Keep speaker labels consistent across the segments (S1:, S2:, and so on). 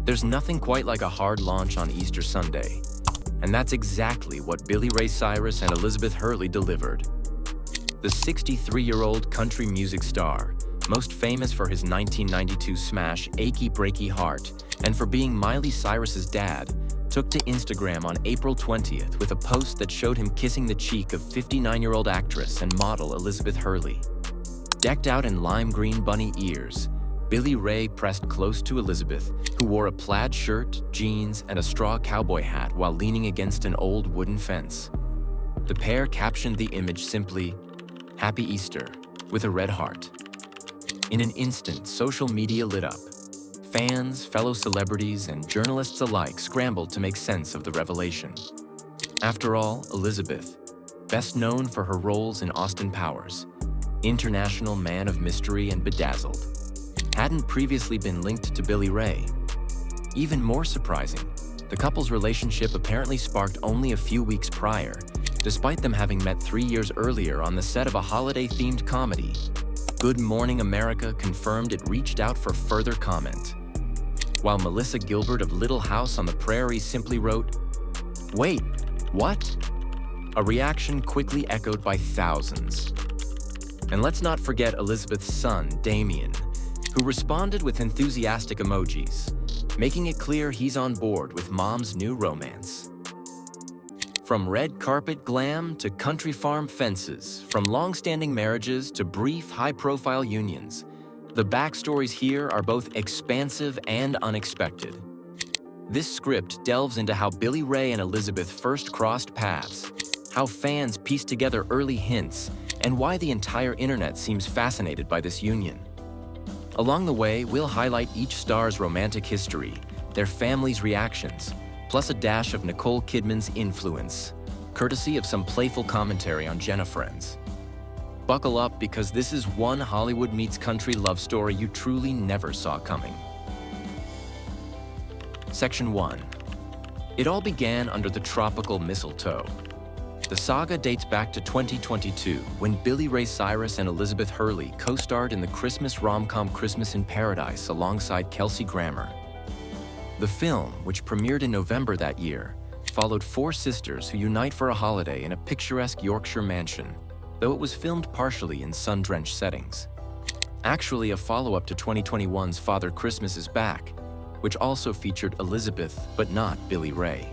S1: There's nothing quite like a hard launch on Easter Sunday. And that's exactly what Billy Ray Cyrus and Elizabeth Hurley delivered. The 63-year-old country music star, most famous for his 1992 smash Achy Breaky Heart and for being Miley Cyrus's dad, took to Instagram on April 20th with a post that showed him kissing the cheek of 59-year-old actress and model Elizabeth Hurley. Decked out in lime green bunny ears, Billy Ray pressed close to Elizabeth, who wore a plaid shirt, jeans, and a straw cowboy hat while leaning against an old wooden fence. The pair captioned the image simply, "Happy Easter," with a red heart. In an instant, social media lit up. Fans, fellow celebrities, and journalists alike scrambled to make sense of the revelation. After all, Elizabeth, best known for her roles in Austin Powers, international man of mystery and bedazzled, hadn't previously been linked to Billy Ray. Even more surprising, the couple's relationship apparently sparked only a few weeks prior, despite them having met 3 years earlier on the set of a holiday-themed comedy. Good Morning America confirmed it reached out for further comment, while Melissa Gilbert of Little House on the Prairie simply wrote, "Wait, what?" A reaction quickly echoed by thousands. And let's not forget Elizabeth's son, Damien, who responded with enthusiastic emojis, making it clear he's on board with mom's new romance. From red carpet glam to country farm fences, from long-standing marriages to brief, high-profile unions, the backstories here are both expansive and unexpected. This script delves into how Billy Ray and Elizabeth first crossed paths, how fans pieced together early hints, and why the entire internet seems fascinated by this union. Along the way, we'll highlight each star's romantic history, their family's reactions, plus a dash of Nicole Kidman's influence, courtesy of some playful commentary on Jenna Friends. Buckle up, because this is one Hollywood meets country love story you truly never saw coming. Section 1. It all began under the tropical mistletoe. The saga dates back to 2022, when Billy Ray Cyrus and Elizabeth Hurley co-starred in the Christmas rom-com Christmas in Paradise alongside Kelsey Grammer. The film, which premiered in November that year, followed 4 sisters who unite for a holiday in a picturesque Yorkshire mansion, though it was filmed partially in sun-drenched settings. Actually a follow-up to 2021's Father Christmas is Back, which also featured Elizabeth but not Billy Ray.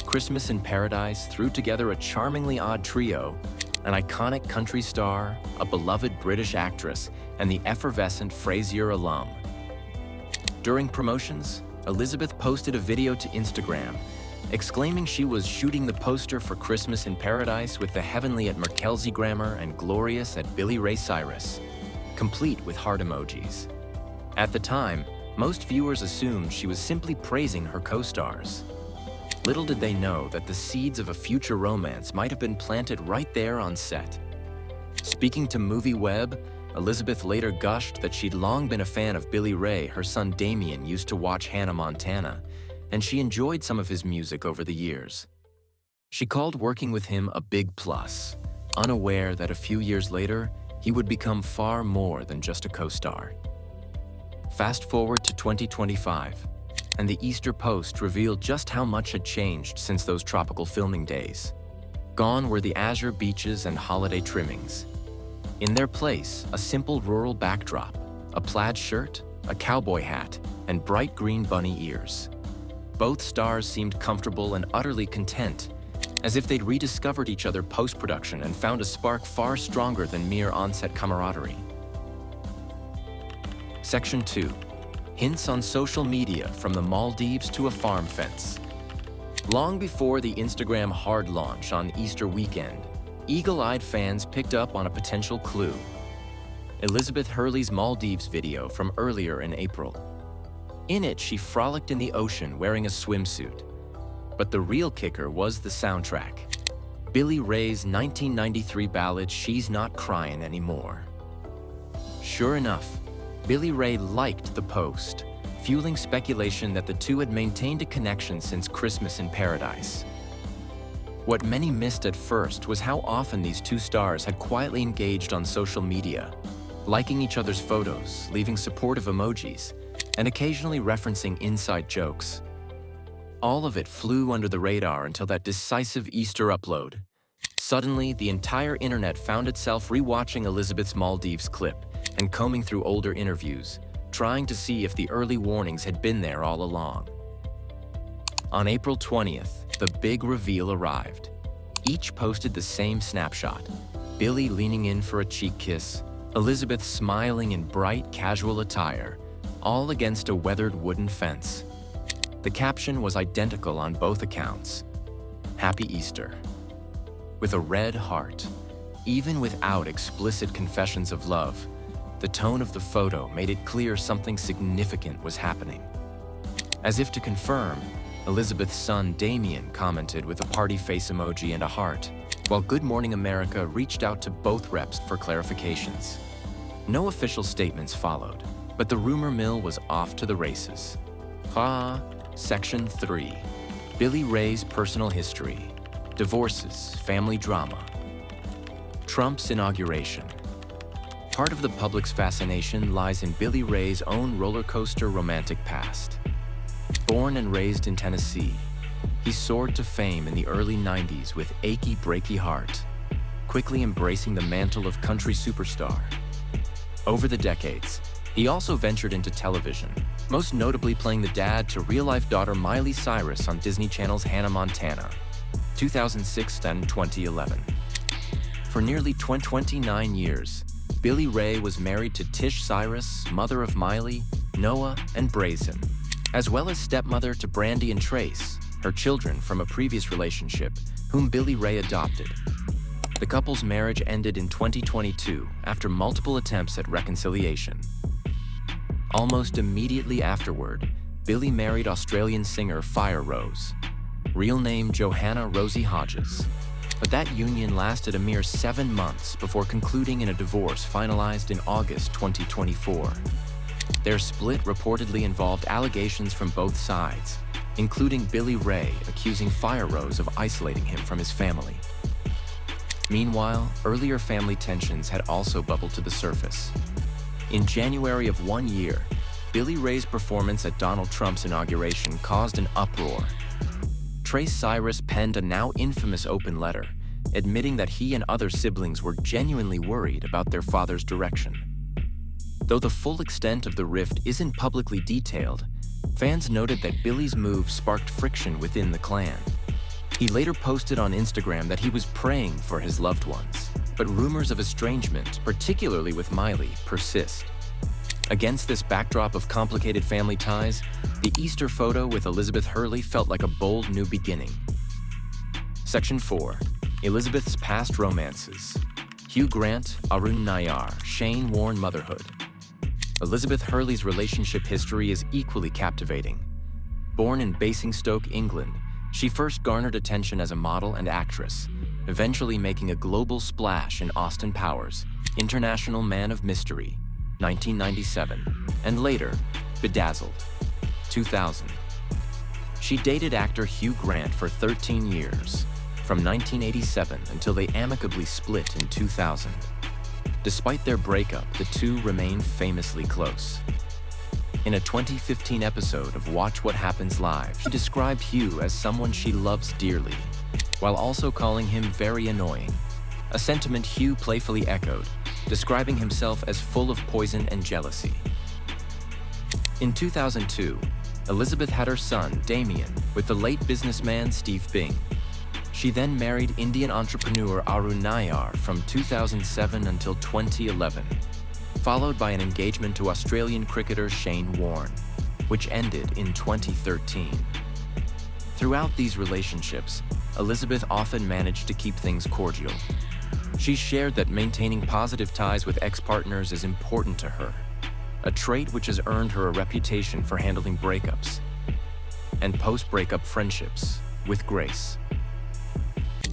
S1: Christmas in Paradise threw together a charmingly odd trio, an iconic country star, a beloved British actress, and the effervescent Frasier alum. During promotions, Elizabeth posted a video to Instagram, exclaiming she was shooting the poster for Christmas in Paradise with the heavenly at Kelsey Grammer and glorious at Billy Ray Cyrus, complete with heart emojis. At the time, most viewers assumed she was simply praising her co-stars. Little did they know that the seeds of a future romance might have been planted right there on set. Speaking to MovieWeb, Elizabeth later gushed that she'd long been a fan of Billy Ray. Her son Damien used to watch Hannah Montana, and she enjoyed some of his music over the years. She called working with him a big plus, unaware that a few years later, he would become far more than just a co-star. Fast forward to 2025, and the Easter post revealed just how much had changed since those tropical filming days. Gone were the azure beaches and holiday trimmings. In their place, a simple rural backdrop, a plaid shirt, a cowboy hat, and bright green bunny ears. Both stars seemed comfortable and utterly content, as if they'd rediscovered each other post-production and found a spark far stronger than mere on-set camaraderie. Section 2. Hints on social media, from the Maldives to a farm fence. Long before the Instagram hard launch on Easter weekend, eagle-eyed fans picked up on a potential clue. Elizabeth Hurley's Maldives video from earlier in April. In it, she frolicked in the ocean wearing a swimsuit. But the real kicker was the soundtrack. Billy Ray's 1993 ballad, She's Not Crying Anymore. Sure enough, Billy Ray liked the post, fueling speculation that the two had maintained a connection since Christmas in Paradise. What many missed at first was how often these two stars had quietly engaged on social media, liking each other's photos, leaving supportive emojis, and occasionally referencing inside jokes. All of it flew under the radar until that decisive Easter upload. Suddenly, the entire internet found itself rewatching Elizabeth's Maldives clip and combing through older interviews, trying to see if the early warnings had been there all along. On April 20th, the big reveal arrived. Each posted the same snapshot: Billy leaning in for a cheek kiss, Elizabeth smiling in bright, casual attire, all against a weathered wooden fence. The caption was identical on both accounts: Happy Easter. With a red heart. Even without explicit confessions of love, the tone of the photo made it clear something significant was happening. As if to confirm, Elizabeth's son Damien commented with a party face emoji and a heart, while Good Morning America reached out to both reps for clarifications. No official statements followed, but the rumor mill was off to the races. Section 3. Billy Ray's personal history. Divorces, family drama. Trump's inauguration. Part of the public's fascination lies in Billy Ray's own roller coaster romantic past. Born and raised in Tennessee, he soared to fame in the early 90s with Achy Breaky Heart, quickly embracing the mantle of country superstar. Over the decades, he also ventured into television, most notably playing the dad to real-life daughter Miley Cyrus on Disney Channel's Hannah Montana, 2006 and 2011. For nearly 29 years, Billy Ray was married to Tish Cyrus, mother of Miley, Noah, and Brazen, as well as stepmother to Brandy and Trace, her children from a previous relationship, whom Billy Ray adopted. The couple's marriage ended in 2022 after multiple attempts at reconciliation. Almost immediately afterward, Billy married Australian singer Fire Rose, real name Johanna Rosie Hodges. But that union lasted a mere 7 months before concluding in a divorce finalized in August 2024. Their split reportedly involved allegations from both sides, including Billy Ray accusing Fire Rose of isolating him from his family. Meanwhile, earlier family tensions had also bubbled to the surface. In January of one year, Billy Ray's performance at Donald Trump's inauguration caused an uproar. Trace Cyrus penned a now infamous open letter, admitting that he and other siblings were genuinely worried about their father's direction. Though the full extent of the rift isn't publicly detailed, fans noted that Billy's move sparked friction within the clan. He later posted on Instagram that he was praying for his loved ones, but rumors of estrangement, particularly with Miley, persist. Against this backdrop of complicated family ties, the Easter photo with Elizabeth Hurley felt like a bold new beginning. Section 4. Elizabeth's past romances. Hugh Grant, Arun Nayar, Shane Warne motherhood. Elizabeth Hurley's relationship history is equally captivating. Born in Basingstoke, England, she first garnered attention as a model and actress, eventually making a global splash in Austin Powers, International Man of Mystery, 1997, and later, Bedazzled, 2000. She dated actor Hugh Grant for 13 years, from 1987 until they amicably split in 2000. Despite their breakup, the two remained famously close. In a 2015 episode of Watch What Happens Live, she described Hugh as someone she loves dearly, while also calling him very annoying, a sentiment Hugh playfully echoed, describing himself as full of poison and jealousy. In 2002, Elizabeth had her son, Damien, with the late businessman Steve Bing. She then married Indian entrepreneur Arun Nayar from 2007 until 2011, followed by an engagement to Australian cricketer Shane Warne, which ended in 2013. Throughout these relationships, Elizabeth often managed to keep things cordial. She shared that maintaining positive ties with ex-partners is important to her, a trait which has earned her a reputation for handling breakups and post-breakup friendships with grace.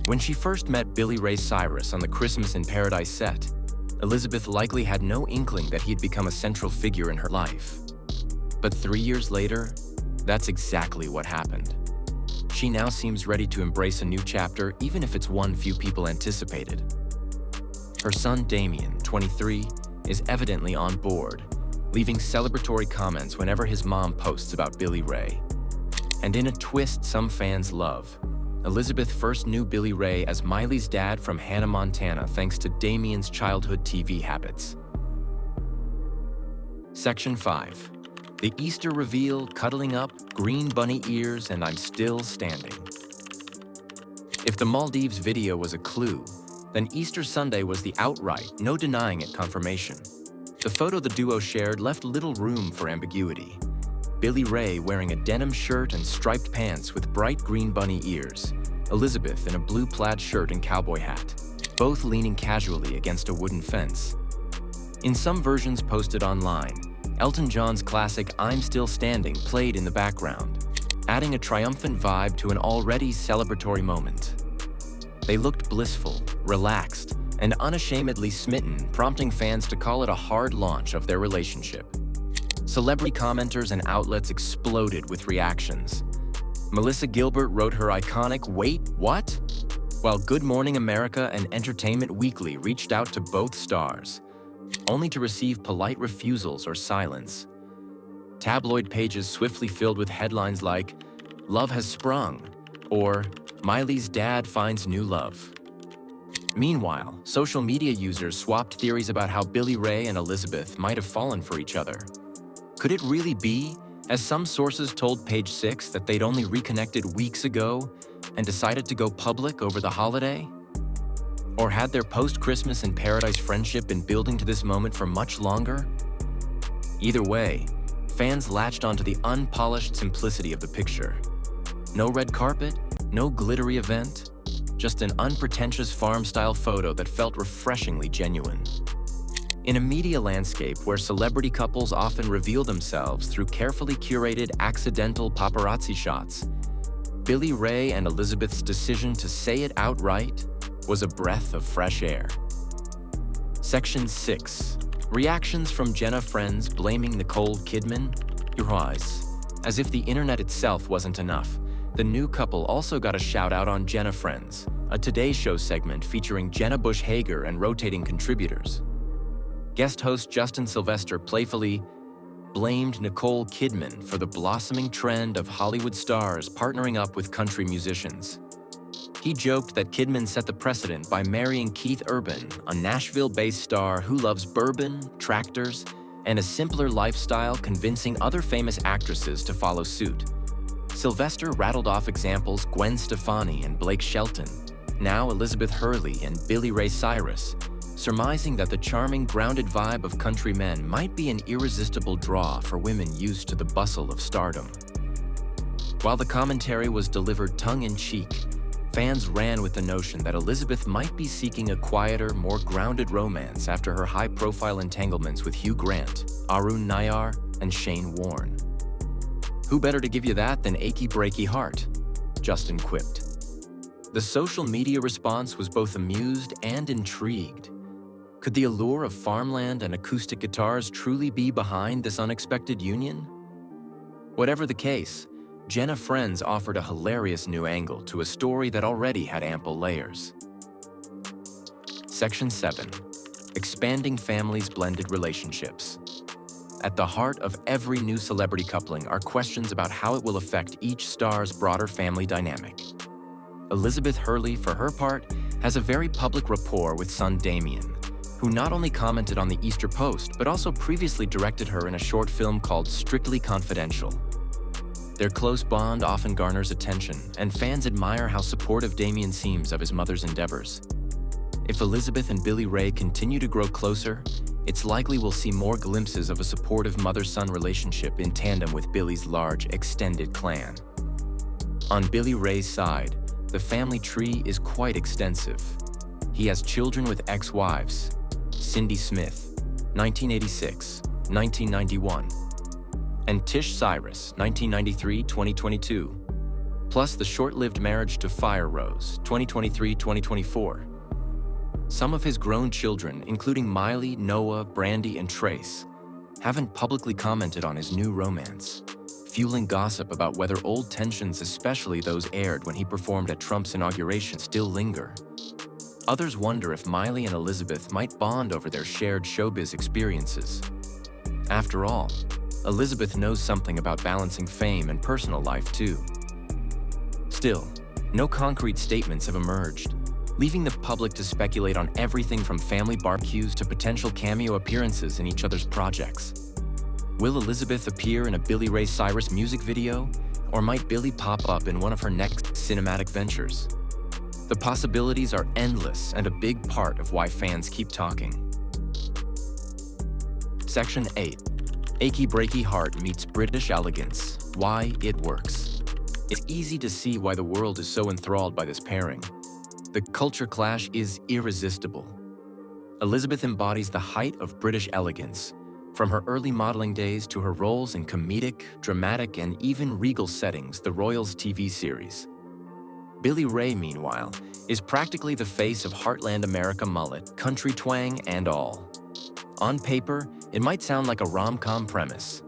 S1: When she first met Billy Ray Cyrus on the Christmas in Paradise set, Elizabeth likely had no inkling that he'd become a central figure in her life. But 3 years later, that's exactly what happened. She now seems ready to embrace a new chapter, even if it's one few people anticipated. Her son Damien, 23, is evidently on board, leaving celebratory comments whenever his mom posts about Billy Ray. And in a twist some fans love, Elizabeth first knew Billy Ray as Miley's dad from Hannah, Montana, thanks to Damien's childhood TV habits. Section 5. The Easter reveal, cuddling up, green bunny ears, and I'm still standing. If the Maldives video was a clue, then Easter Sunday was the outright, no denying it confirmation. The photo the duo shared left little room for ambiguity. Billy Ray wearing a denim shirt and striped pants with bright green bunny ears. Elizabeth in a blue plaid shirt and cowboy hat, both leaning casually against a wooden fence. In some versions posted online, Elton John's classic I'm Still Standing played in the background, adding a triumphant vibe to an already celebratory moment. They looked blissful, relaxed, and unashamedly smitten, prompting fans to call it a hard launch of their relationship. Celebrity commenters and outlets exploded with reactions. Melissa Gilbert wrote her iconic "Wait, what?" while Good Morning America and Entertainment Weekly reached out to both stars, only to receive polite refusals or silence. Tabloid pages swiftly filled with headlines like, "Love has sprung," or "Miley's dad finds new love." Meanwhile, social media users swapped theories about how Billy Ray and Elizabeth might have fallen for each other. Could it really be, as some sources told Page 6 that they'd only reconnected weeks ago and decided to go public over the holiday? Or had their post-Christmas in paradise friendship been building to this moment for much longer? Either way, fans latched onto the unpolished simplicity of the picture. No red carpet, no glittery event, just an unpretentious farm-style photo that felt refreshingly genuine. In a media landscape where celebrity couples often reveal themselves through carefully curated accidental paparazzi shots, Billy Ray and Elizabeth's decision to say it outright was a breath of fresh air. Section 6. Reactions from Jenna Friends blaming Nicole Kidman? Your eyes. As if the internet itself wasn't enough, the new couple also got a shout-out on Jenna Friends, a Today Show segment featuring Jenna Bush Hager and rotating contributors. Guest host Justin Sylvester playfully blamed Nicole Kidman for the blossoming trend of Hollywood stars partnering up with country musicians. He joked that Kidman set the precedent by marrying Keith Urban, a Nashville-based star who loves bourbon, tractors, and a simpler lifestyle, convincing other famous actresses to follow suit. Sylvester rattled off examples Gwen Stefani and Blake Shelton, now Elizabeth Hurley and Billy Ray Cyrus, surmising that the charming, grounded vibe of country men might be an irresistible draw for women used to the bustle of stardom. While the commentary was delivered tongue-in-cheek, fans ran with the notion that Elizabeth might be seeking a quieter, more grounded romance after her high-profile entanglements with Hugh Grant, Arun Nayar, and Shane Warne. "Who better to give you that than Achy Breaky Heart?" Justin quipped. The social media response was both amused and intrigued. Could the allure of farmland and acoustic guitars truly be behind this unexpected union? Whatever the case, Jenna Friends offered a hilarious new angle to a story that already had ample layers. Section 7. Expanding families' blended relationships. At the heart of every new celebrity coupling are questions about how it will affect each star's broader family dynamic. Elizabeth Hurley, for her part, has a very public rapport with son Damien, who not only commented on the Easter post, but also previously directed her in a short film called Strictly Confidential. Their close bond often garners attention, and fans admire how supportive Damien seems of his mother's endeavors. If Elizabeth and Billy Ray continue to grow closer, it's likely we'll see more glimpses of a supportive mother-son relationship in tandem with Billy's large, extended clan. On Billy Ray's side, the family tree is quite extensive. He has children with ex-wives: Cindy Smith, 1986, 1991, and Tish Cyrus, 1993-2022, plus the short-lived marriage to Fire Rose, 2023-2024. Some of his grown children, including Miley, Noah, Brandy, and Trace, haven't publicly commented on his new romance, fueling gossip about whether old tensions, especially those aired when he performed at Trump's inauguration, still linger. Others wonder if Miley and Elizabeth might bond over their shared showbiz experiences. After all, Elizabeth knows something about balancing fame and personal life too. Still, no concrete statements have emerged, leaving the public to speculate on everything from family barbecues to potential cameo appearances in each other's projects. Will Elizabeth appear in a Billy Ray Cyrus music video, or might Billy pop up in one of her next cinematic ventures? The possibilities are endless and a big part of why fans keep talking. Section 8. Achy Breaky Heart meets British elegance. Why it works. It's easy to see why the world is so enthralled by this pairing. The culture clash is irresistible. Elizabeth embodies the height of British elegance, from her early modeling days to her roles in comedic, dramatic, and even regal settings, the Royals TV series. Billy Ray, meanwhile, is practically the face of Heartland America mullet, country twang, and all. On paper, it might sound like a rom-com premise.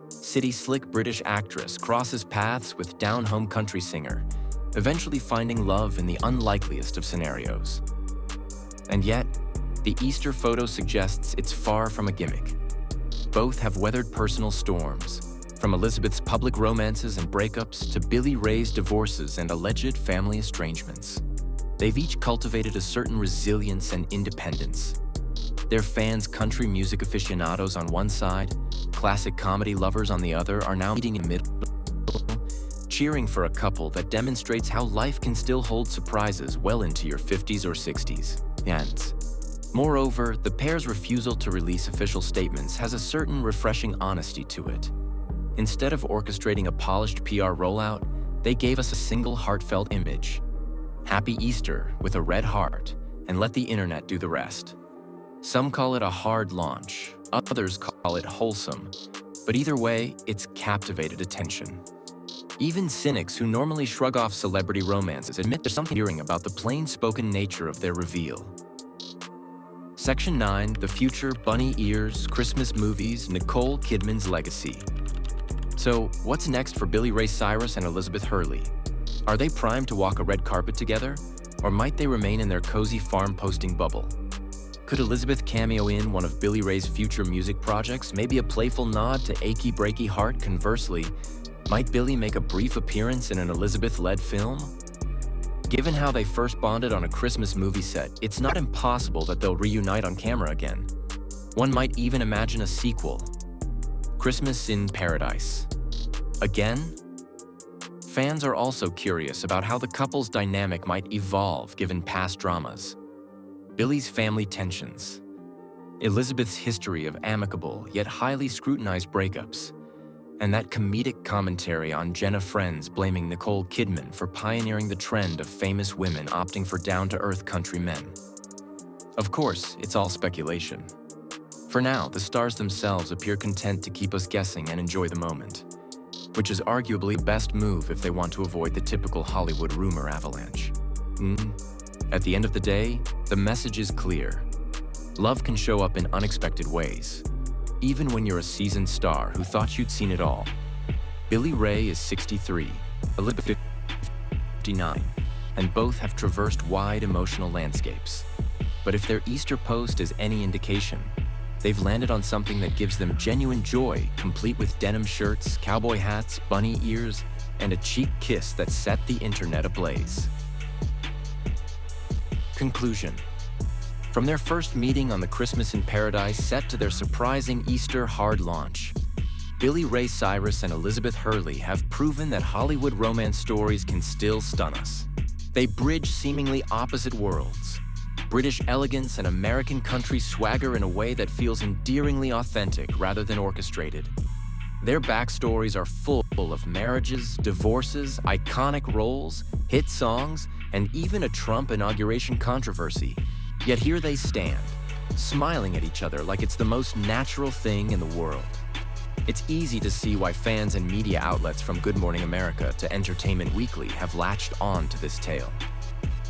S1: City slick British actress crosses paths with down-home country singer, eventually finding love in the unlikeliest of scenarios. And yet, the Easter photo suggests it's far from a gimmick. Both have weathered personal storms, from Elizabeth's public romances and breakups to Billy Ray's divorces and alleged family estrangements. They've each cultivated a certain resilience and independence. Their fans, country music aficionados on one side, classic comedy lovers on the other, are now meeting in the middle, cheering for a couple that demonstrates how life can still hold surprises well into your 50s or 60s. And moreover, the pair's refusal to release official statements has a certain refreshing honesty to it. Instead of orchestrating a polished PR rollout, they gave us a single heartfelt image. Happy Easter with a red heart, and let the internet do the rest. Some call it a hard launch, others call it wholesome, but either way, it's captivated attention. Even cynics who normally shrug off celebrity romances admit there's something endearing about the plain-spoken nature of their reveal. Section 9, the future, bunny ears, Christmas movies, Nicole Kidman's legacy. So, what's next for Billy Ray Cyrus and Elizabeth Hurley? Are they primed to walk a red carpet together? Or might they remain in their cozy farm posting bubble? Could Elizabeth cameo in one of Billy Ray's future music projects, maybe a playful nod to Achy Breaky Heart? Conversely, might Billy make a brief appearance in an Elizabeth-led film? Given how they first bonded on a Christmas movie set, it's not impossible that they'll reunite on camera again. One might even imagine a sequel. Christmas in Paradise. Again? Fans are also curious about how the couple's dynamic might evolve given past dramas. Billy's family tensions. Elizabeth's history of amicable yet highly scrutinized breakups. And that comedic commentary on Jenna Friends blaming Nicole Kidman for pioneering the trend of famous women opting for down-to-earth country men. Of course, it's all speculation. For now, the stars themselves appear content to keep us guessing and enjoy the moment, which is arguably the best move if they want to avoid the typical Hollywood rumor avalanche. At the end of the day, the message is clear. Love can show up in unexpected ways, even when you're a seasoned star who thought you'd seen it all. Billy Ray is 63, Elizabeth 59, and both have traversed wide emotional landscapes. But if their Easter post is any indication, they've landed on something that gives them genuine joy, complete with denim shirts, cowboy hats, bunny ears, and a cheek kiss that set the internet ablaze. Conclusion. From their first meeting on the Christmas in Paradise set to their surprising Easter hard launch, Billy Ray Cyrus and Elizabeth Hurley have proven that Hollywood romance stories can still stun us. They bridge seemingly opposite worlds, British elegance and American country swagger in a way that feels endearingly authentic rather than orchestrated. Their backstories are full of marriages, divorces, iconic roles, hit songs, and even a Trump inauguration controversy. Yet here they stand, smiling at each other like it's the most natural thing in the world. It's easy to see why fans and media outlets from Good Morning America to Entertainment Weekly have latched on to this tale.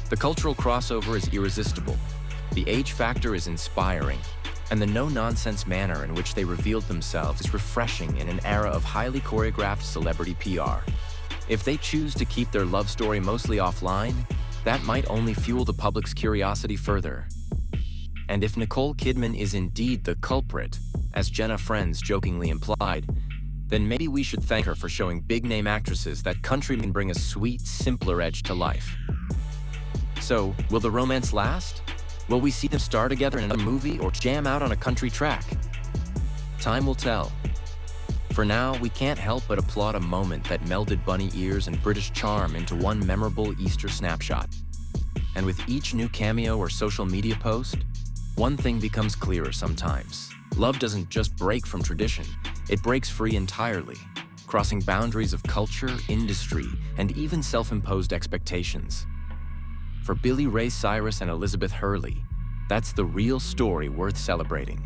S1: The cultural crossover is irresistible, the age factor is inspiring, and the no-nonsense manner in which they revealed themselves is refreshing in an era of highly choreographed celebrity PR. If they choose to keep their love story mostly offline, that might only fuel the public's curiosity further. And if Nicole Kidman is indeed the culprit, as Jenna Friends jokingly implied, then maybe we should thank her for showing big-name actresses that country can bring a sweet, simpler edge to life. So, will the romance last? Will we see them star together in another movie or jam out on a country track? Time will tell. For now, we can't help but applaud a moment that melded bunny ears and British charm into one memorable Easter snapshot. And with each new cameo or social media post, one thing becomes clearer sometimes. Love doesn't just break from tradition, it breaks free entirely, crossing boundaries of culture, industry, and even self-imposed expectations. For Billy Ray Cyrus and Elizabeth Hurley, that's the real story worth celebrating.